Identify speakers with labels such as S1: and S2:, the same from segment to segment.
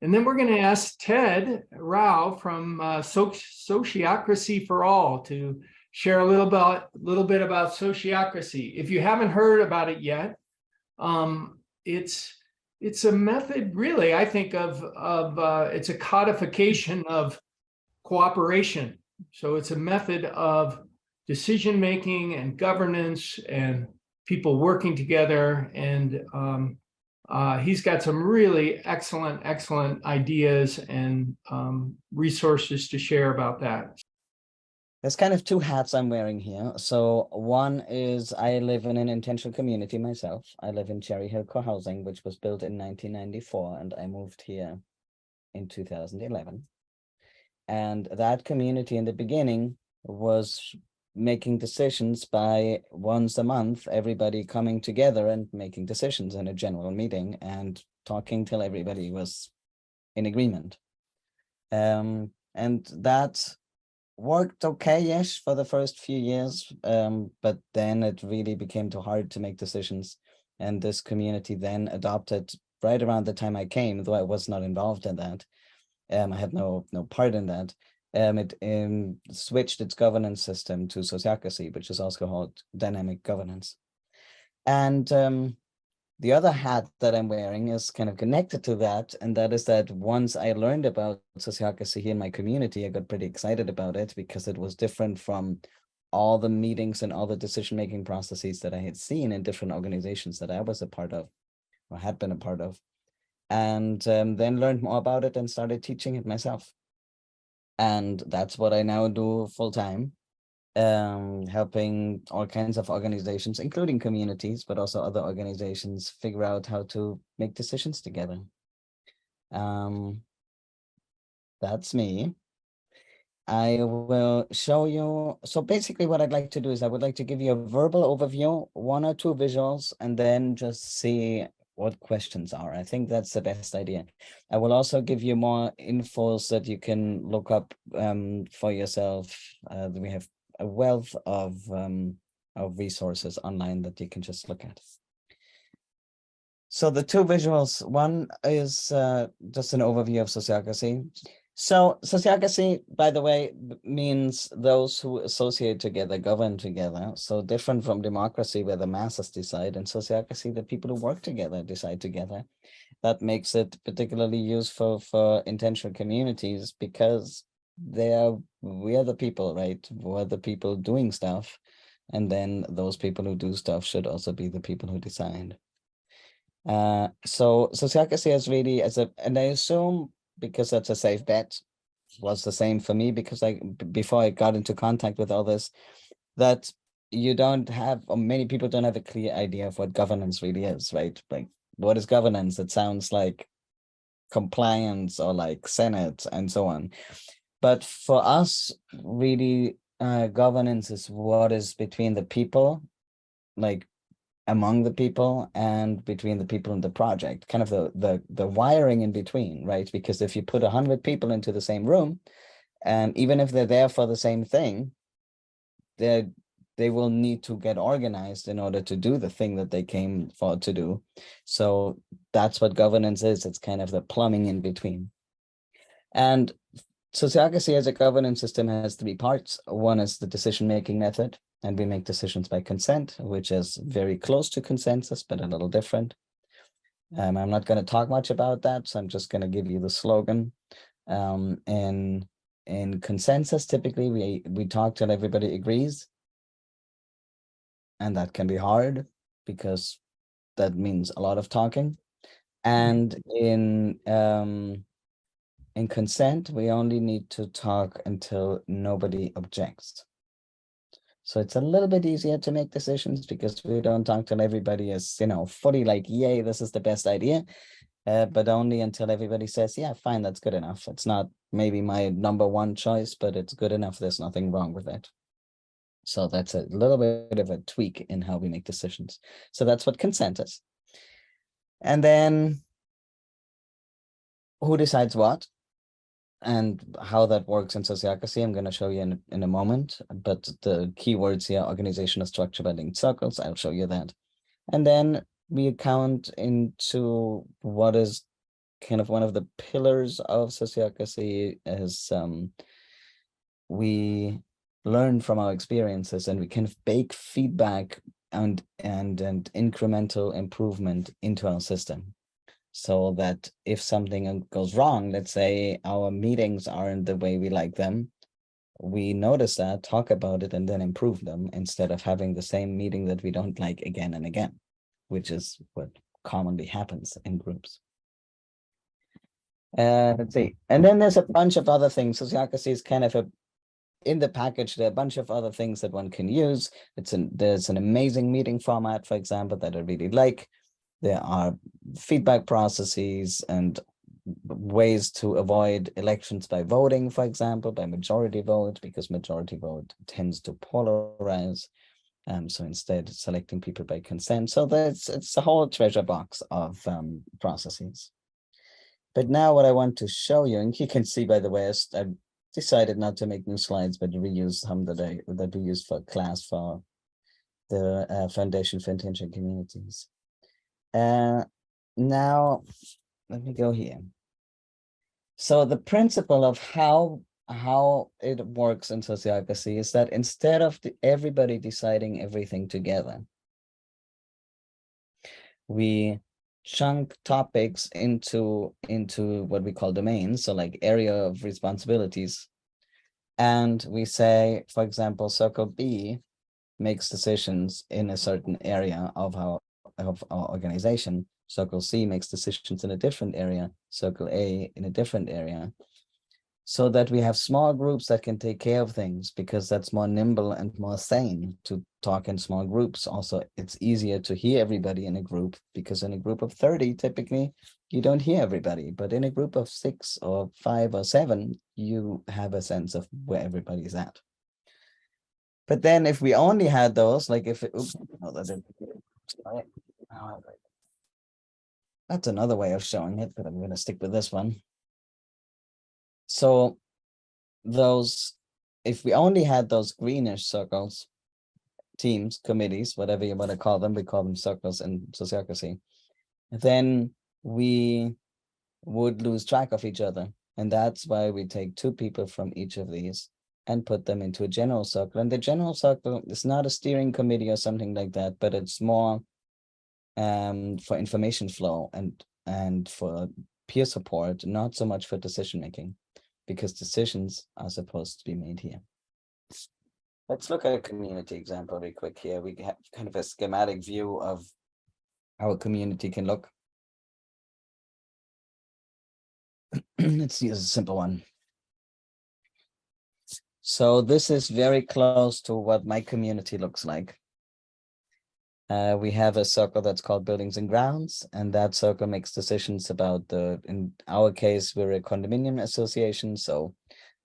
S1: And then we're going to ask Ted Rao from Sociocracy for All to share a little bit about Sociocracy. If you haven't heard about it yet, it's a method, really, I think of it's a codification of cooperation. So it's a method of decision making and governance and people working together. And he's got some really excellent ideas and resources to share about that.
S2: There's kind of two hats I'm wearing here. So one is I live in an intentional community myself. I live in Cherry Hill Co-housing, which was built in 1994, and I moved here in 2011. And that community in the beginning was making decisions by once a month, everybody coming together and making decisions in a general meeting and talking till everybody was in agreement. And that worked okay-ish for the first few years, but then it really became too hard to make decisions. And this community then adopted, right around the time I came, though I was not involved in that, I had no part in that, it switched its governance system to Sociocracy, which is also called dynamic governance. And the other hat that I'm wearing is kind of connected to that, and that is that once I learned about Sociocracy here in my community, I got pretty excited about it because it was different from all the meetings and all the decision-making processes that I had seen in different organizations that I was a part of or had been a part of. And then learned more about it and started teaching it myself. And that's what I now do full-time, helping all kinds of organizations, including communities, but also other organizations, figure out how to make decisions together. That's me. I will show you. So basically what I'd like to do is I would like to give you a verbal overview, one or two visuals, and then just see what questions are. I think that's the best idea. I will also give you more info so that you can look up for yourself. We have a wealth of resources online that you can just look at. So the two visuals, one is just an overview of Sociocracy. So Sociocracy, by the way, means those who associate together, govern together. So different from democracy, where the masses decide, and Sociocracy, the people who work together decide together. That makes it particularly useful for intentional communities because we are the people, right? We're the people doing stuff. And then those people who do stuff should also be the people who decide. So Sociocracy is really, and I assume, because that's a safe bet, was the same for me, because before I got into contact with all this, that you don't have, or many people don't have a clear idea of what governance really is, right? Like, what is governance? It sounds like compliance or like Senate and so on. But for us, really, governance is what is between the people, like among the people, and between the people in the project, kind of the wiring in between, right? Because if you put 100 people into the same room, and even if they're there for the same thing, they will need to get organized in order to do the thing that they came for to do. So that's what governance is. It's kind of the plumbing in between. And Sociocracy as a governance system has three parts. One is the decision-making method, and we make decisions by consent, which is very close to consensus, but a little different. I'm not going to talk much about that, so I'm just going to give you the slogan. In consensus, typically we talk till everybody agrees, and that can be hard because that means a lot of talking. And in consent, we only need to talk until nobody objects. So it's a little bit easier to make decisions because we don't talk till everybody is, fully like, yay, this is the best idea. But only until everybody says, yeah, fine, that's good enough. It's not maybe my number one choice, but it's good enough. There's nothing wrong with it. So that's a little bit of a tweak in how we make decisions. So that's what consent is. And then who decides what? And how that works in Sociocracy, I'm going to show you in a moment. But the keywords here, organizational structure by linked circles, I'll show you that. And then we account into what is kind of one of the pillars of sociocracy is we learn from our experiences and we kind of bake feedback and incremental improvement into our system. So that if something goes wrong, let's say our meetings aren't the way we like them, we notice that, talk about it, and then improve them instead of having the same meeting that we don't like again and again, which is what commonly happens in groups. Let's see. And then there's a bunch of other things. Sociocracy is kind of in the package, there are a bunch of other things that one can use. There's an amazing meeting format, for example, that I really like. There are feedback processes and ways to avoid elections by voting, for example, by majority vote, because majority vote tends to polarize. So instead, selecting people by consent. So it's a whole treasure box of processes. But now what I want to show you, and you can see, by the way, I've decided not to make new slides, but reuse some that we used for class for the Foundation for Intentional Communities. Now, let me go here. So the principle of how it works in sociocracy is that instead of everybody deciding everything together, we chunk topics into what we call domains, so like area of responsibilities. And we say, for example, Circle B makes decisions in a certain area of our organization. Circle C makes decisions in a different area, Circle A in a different area, so that we have small groups that can take care of things, because that's more nimble and more sane to talk in small groups. Also, it's easier to hear everybody in a group, because in a group of 30, typically, you don't hear everybody. But in a group of 6 or 5 or 7, you have a sense of where everybody's at. But then if we only had those, like if it, oops, no, that's another way of showing it, but I'm going to stick with this one. So if we only had those greenish circles, teams, committees, whatever you want to call them, we call them circles in sociocracy, then we would lose track of each other. And that's why we take 2 people from each of these and put them into a general circle. And the general circle is not a steering committee or something like that, but it's more for information flow and for peer support, not so much for decision making, because decisions are supposed to be made here. Let's look at a community example really quick here. We have kind of a schematic view of how a community can look. Let's use a simple one. So this is very close to what my community looks like. We have a circle that's called Buildings and Grounds, and that circle makes decisions about in our case, we're a condominium association, so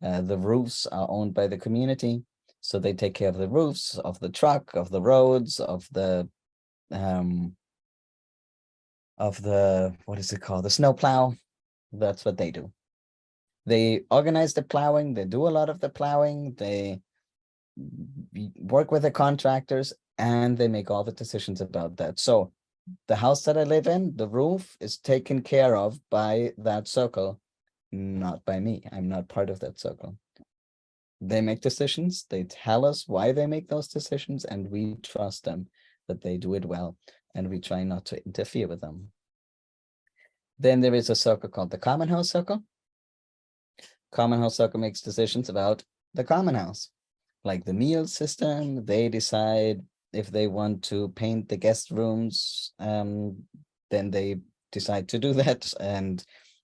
S2: the roofs are owned by the community. So they take care of the roofs, of the truck, of the roads, of the what is it called? The snow plow. That's what they do. They organize the plowing, they do a lot of the plowing, they work with the contractors, and they make all the decisions about that. So the house that I live in, the roof is taken care of by that circle, not by me. I'm not part of that circle. They make decisions, they tell us why they make those decisions, and we trust them that they do it well, and we try not to interfere with them. Then there is a circle called the Common House Circle. Common House Circle makes decisions about the common house, like the meal system. They decide if they want to paint the guest rooms, then they decide to do that. And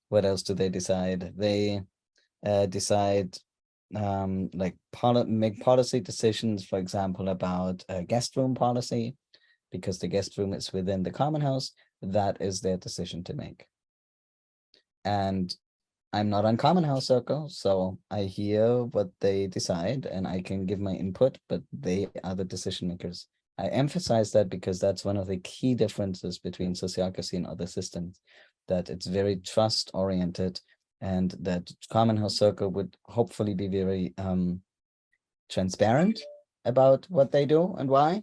S2: what else do they decide? They decide like make policy decisions, for example, about a guest room policy, because the guest room is within the common house. That is their decision to make. And I'm not on Common House Circle, so I hear what they decide and I can give my input, but they are the decision makers. I emphasize that because that's one of the key differences between sociocracy and other systems, that it's very trust oriented, and that Common House Circle would hopefully be very transparent about what they do and why.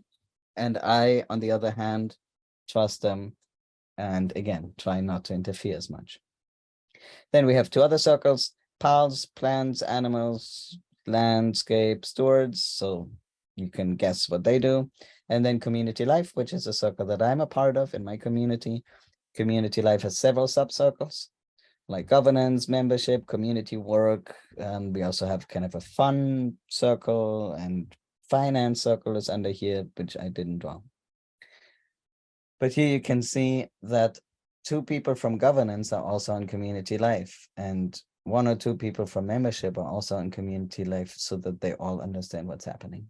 S2: And I, on the other hand, trust them and again, try not to interfere as much. Then we have two other circles: pals, plants, animals, landscape stewards. So you can guess what they do. And then community life, which is a circle that I'm a part of in my community. Community life has several subcircles like governance, membership, community work. We also have kind of a fun circle, and finance circle is under here, which I didn't draw. But here you can see that two people from governance are also in community life, and one or two people from membership are also in community life, so that they all understand what's happening.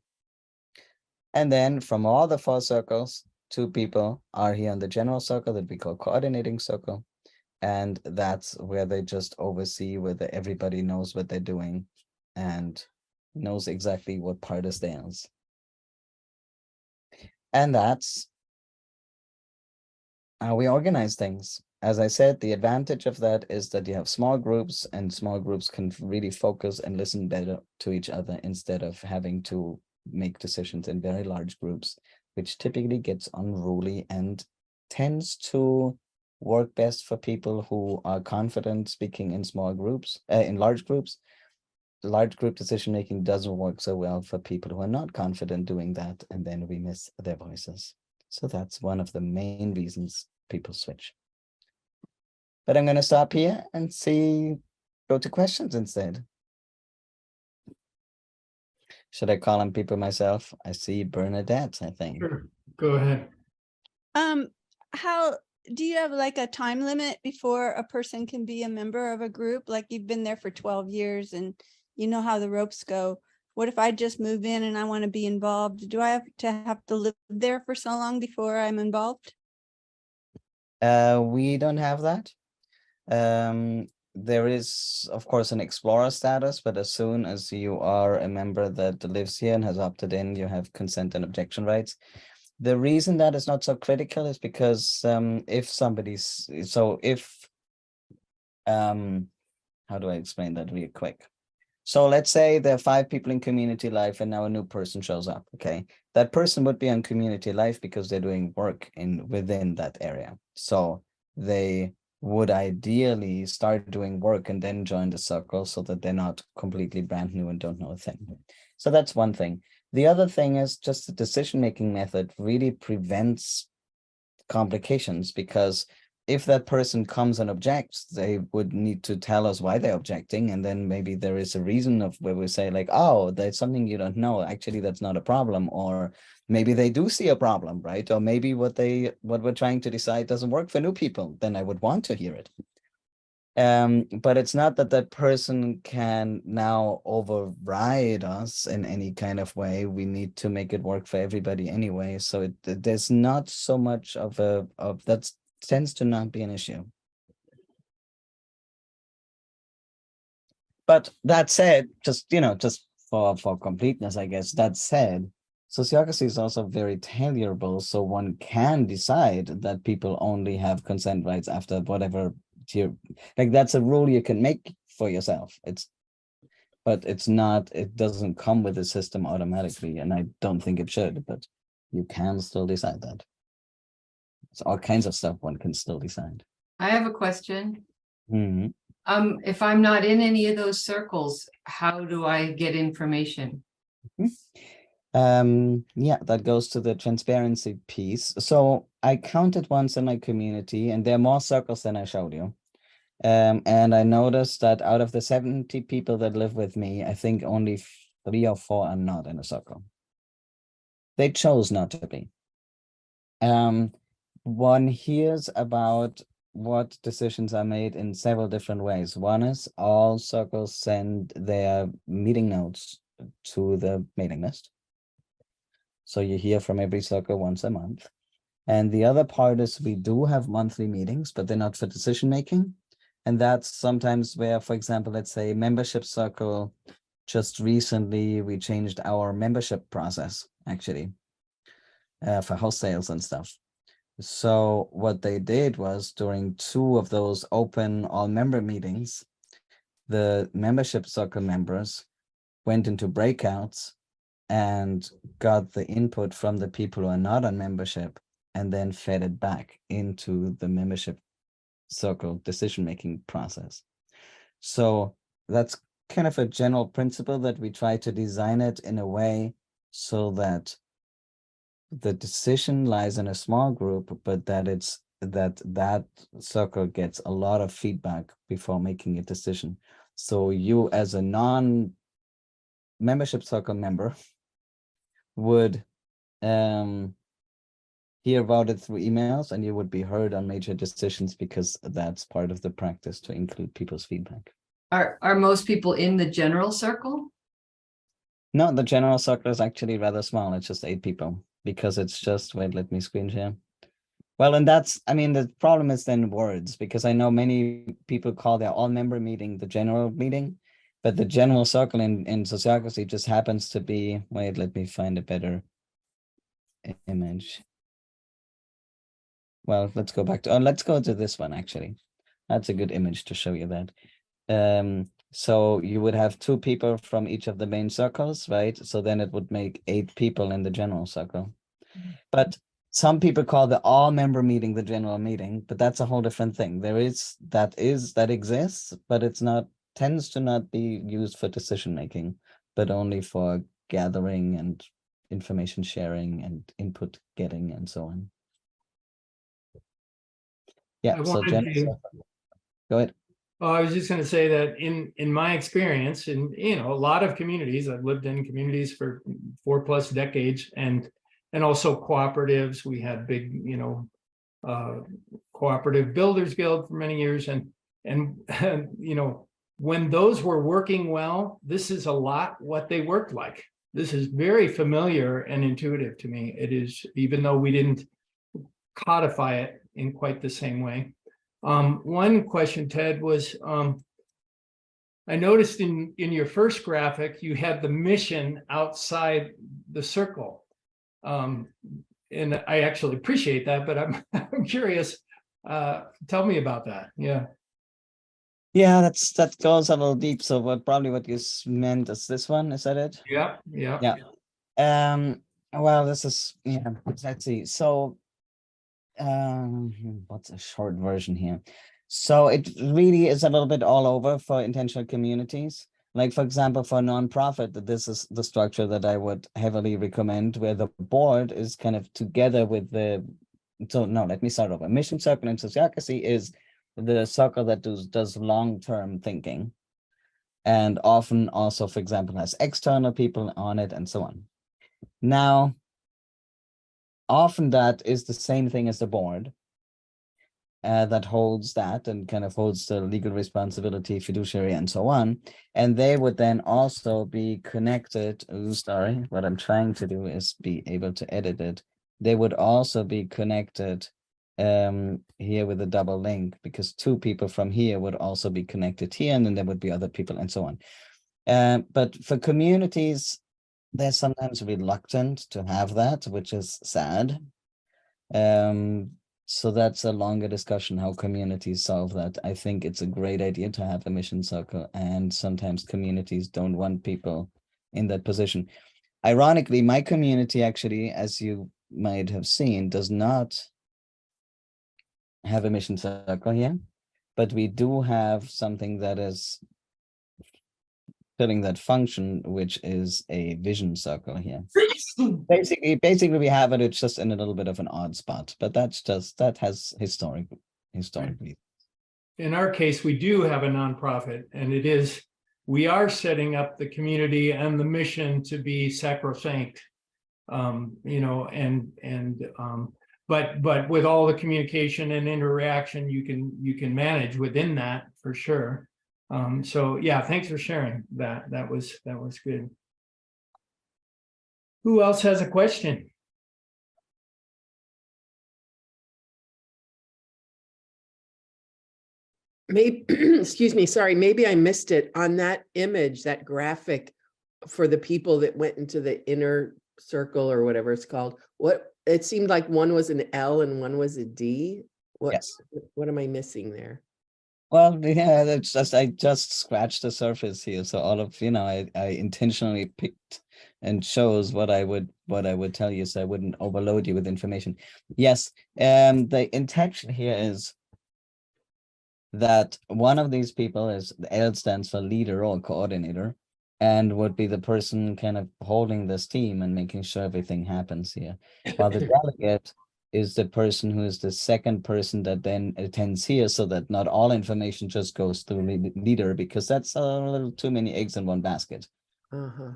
S2: And then from all the four circles, two people are here in the general circle that we call coordinating circle. And that's where they just oversee whether everybody knows what they're doing and knows exactly what part is theirs. And that's how we organize things. As I said, the advantage of that is that you have small groups, and small groups can really focus and listen better to each other instead of having to make decisions in very large groups, which typically gets unruly and tends to work best for people who are confident speaking in small groups, in large groups. Large group decision making doesn't work so well for people who are not confident doing that, and then we miss their voices. So that's one of the main reasons people switch. But I'm going to stop here and go to questions instead. Should I call on people myself? I see Bernadette, I think.
S1: Sure, go ahead.
S3: How do you have like a time limit before a person can be a member of a group? Like you've been there for 12 years and you know how the ropes go. What if I just move in and I want to be involved? Do I have to live there for so long before I'm involved?
S2: We don't have that. There is, of course, an explorer status, but as soon as you are a member that lives here and has opted in, you have consent and objection rights. The reason that is not so critical is because how do I explain that really quick? So let's say there are 5 people in community life and now a new person shows up, okay? That person would be on community life because they're doing work within that area. So they would ideally start doing work and then join the circle so that they're not completely brand new and don't know a thing. So that's one thing. The other thing is just the decision-making method really prevents complications, because if that person comes and objects, they would need to tell us why they're objecting. And then maybe there is a reason of where we say like, oh, there's something you don't know. Actually, that's not a problem. Or maybe they do see a problem, right? Or maybe what we're trying to decide doesn't work for new people. Then I would want to hear it. But it's not that that person can now override us in any kind of way. We need to make it work for everybody anyway. So there's not so much of that tends to not be an issue. But that said, just for completeness, I guess, that said, sociocracy is also very tailorable. So one can decide that people only have consent rights after whatever tier, like that's a rule you can make for yourself. But it's not, it doesn't come with the system automatically, and I don't think it should, but you can still decide that. It's all kinds of stuff one can still decide.
S4: I have a question.
S2: Mm-hmm.
S4: If I'm not in any of those circles, how do I get information?
S2: Yeah, that goes to the transparency piece. So I counted once in my community, and there are more circles than I showed you. And I noticed that out of the 70 people that live with me, I think only 3 or 4 are not in a circle. They chose not to be. One hears about what decisions are made in several different ways. One is all circles send their meeting notes to the mailing list. So you hear from every circle once a month. And the other part is we do have monthly meetings, but they're not for decision making. And that's sometimes where, for example, let's say membership circle, just recently we changed our membership process actually for house sales and stuff. So what they did was during 2 of those open all member meetings, the membership circle members went into breakouts and got the input from the people who are not on membership and then fed it back into the membership circle decision-making process. So that's kind of a general principle that we try to design it in a way so that the decision lies in a small group, but that that circle gets a lot of feedback before making a decision. So you as a non-membership circle member would hear about it through emails, and you would be heard on major decisions because that's part of the practice to include people's feedback.
S4: Are most people in the general circle?
S2: No, the general circle is actually rather small. It's just 8 people because it's just, wait, let me screen share. Well, and that's, I mean, the problem is then words, because I know many people call their all-member meeting the general meeting, but the general circle in Sociocracy just happens to be, wait, let me find a better image. Well, let's go back to, let's go to this one, actually. That's a good image to show you that. So you would have 2 people from each of the main circles, right? So then it would make 8 people in the general circle. But some people call the all-member meeting the general meeting, but that's a whole different thing. That exists, but it's not, tends to not be used for decision making, but only for gathering and information sharing and input getting and so on. Yeah,
S1: I
S2: so
S1: wanted
S2: general
S1: to-
S2: circle. Go ahead.
S1: Well, I was just going to say that in my experience, in a lot of communities, I've lived in communities for 4+ decades, and also cooperatives. We had big, cooperative builders guild for many years, and when those were working well, this is a lot what they worked like. This is very familiar and intuitive to me. It is, even though we didn't codify it in quite the same way. One question, Ted, was I noticed in your first graphic, you had the mission outside the circle. And I actually appreciate that, but I'm curious. Tell me about that. Yeah.
S2: Yeah, that goes a little deep. So what you meant is this one, is that it?
S1: Yeah. Yeah.
S2: Yeah. Well, this is, yeah, let's see. So what's a short version here? So it really is a little bit all over for intentional communities. Like, for example, for a nonprofit, this is the structure that I would heavily recommend, where the board is kind of together with let me start over. Mission Circle in Sociocracy is the circle that does long-term thinking, and often also, for example, has external people on it and so on. Now, often that is the same thing as the board that holds that and kind of holds the legal responsibility, fiduciary, and so on. And they would then also be connected. Oh, sorry, what I'm trying to do is be able to edit it. They would also be connected here with a double link, because 2 people from here would also be connected here, and then there would be other people and so on. But for communities, they're sometimes reluctant to have that, which is sad. So that's a longer discussion, how communities solve that. I think it's a great idea to have a mission circle, and sometimes communities don't want people in that position. Ironically, my community actually, as you might have seen, does not have a mission circle here, but we do have something that is filling that function, which is a vision circle here. Basically we have it, it's just in a little bit of an odd spot, but that has historically.
S1: In our case, we do have a nonprofit, and we are setting up the community and the mission to be sacrosanct. But with all the communication and interaction, you can manage within that for sure. So yeah, thanks for sharing that. That was good. Who else has a question?
S5: Maybe, excuse me, sorry, maybe I missed it on that image, that graphic for the people that went into the inner circle or whatever it's called. It seemed like one was an L and one was a D.
S2: Yes.
S5: What am I missing there?
S2: Well, yeah, that's just, I just scratched the surface here. So all of, I intentionally picked and chose what I would tell you, so I wouldn't overload you with information. Yes, the intention here is that one of these people is the L stands for leader or coordinator, and would be the person kind of holding this team and making sure everything happens here. While the delegate is the person who is the second person that then attends here, so that not all information just goes through the leader, because that's a little too many eggs in one basket.
S5: Uh-huh.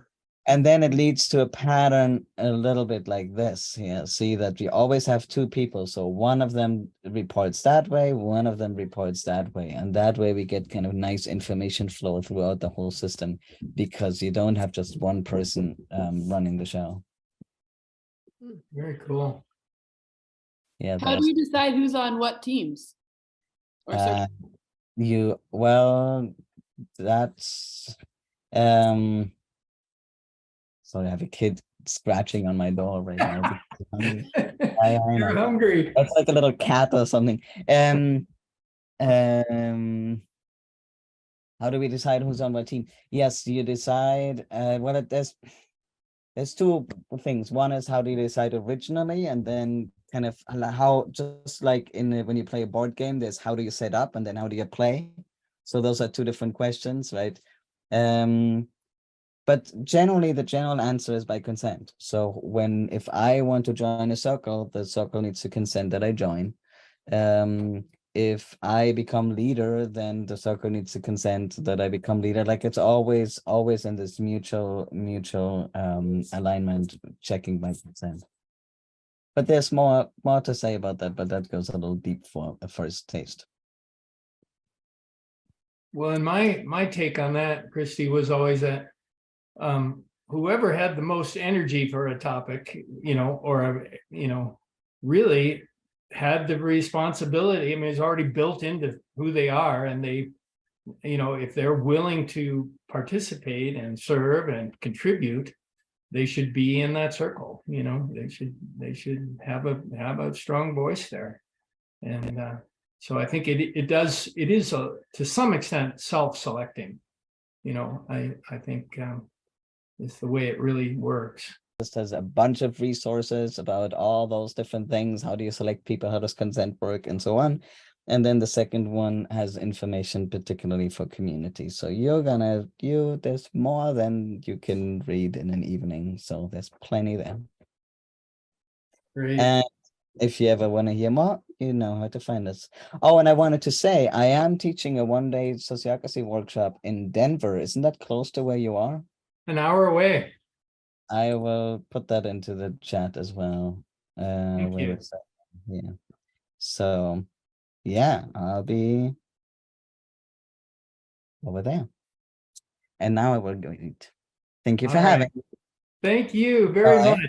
S2: And then it leads to a pattern a little bit like this. Yeah, see that we always have two people. So one of them reports that way, one of them reports that way. And that way we get kind of nice information flow throughout the whole system, because you don't have just one person running the show.
S1: Very cool.
S2: Yeah,
S6: How do you decide who's on what teams? Or
S2: uh, well, that's sorry, I have a kid scratching on my door right now. I
S1: You're
S2: know.
S1: hungry.
S2: That's like a little cat or something. Um, how do we decide who's on what team? Yes, you decide. Well, there's two things. One is how do you decide originally, and then kind of how, just like when you play a board game, there's how do you set up, and then how do you play. So those are two different questions, right? But generally, the general answer is by consent. So if I want to join a circle, the circle needs to consent that I join. If I become leader, then the circle needs to consent that I become leader. Like it's always in this mutual alignment, checking by consent. But there's more to say about that, but that goes a little deep for a first taste.
S1: Well, and my take on that, Christy, was always that whoever had the most energy for a topic, really had the responsibility. I mean, it's already built into who they are, and they, if they're willing to participate and serve and contribute, they should be in that circle. They should have a strong voice there. And so I think it is to some extent self-selecting. I think it's the way it really works.
S2: Just has a bunch of resources about all those different things. How do you select people? How does consent work, and so on? And then the second one has information particularly for community. So there's more than you can read in an evening. So there's plenty there.
S1: Great.
S2: And if you ever want to hear more, you know how to find us. Oh, and I wanted to say, I am teaching a one-day sociocracy workshop in Denver. Isn't that close to where you are?
S1: An hour away.
S2: I will put that into the chat as well.
S1: Thank you.
S2: Yeah. So yeah, I'll be over there. And now I will go eat. Thank you for
S1: All right.
S2: having me.
S1: Thank you very
S2: Bye.
S1: much.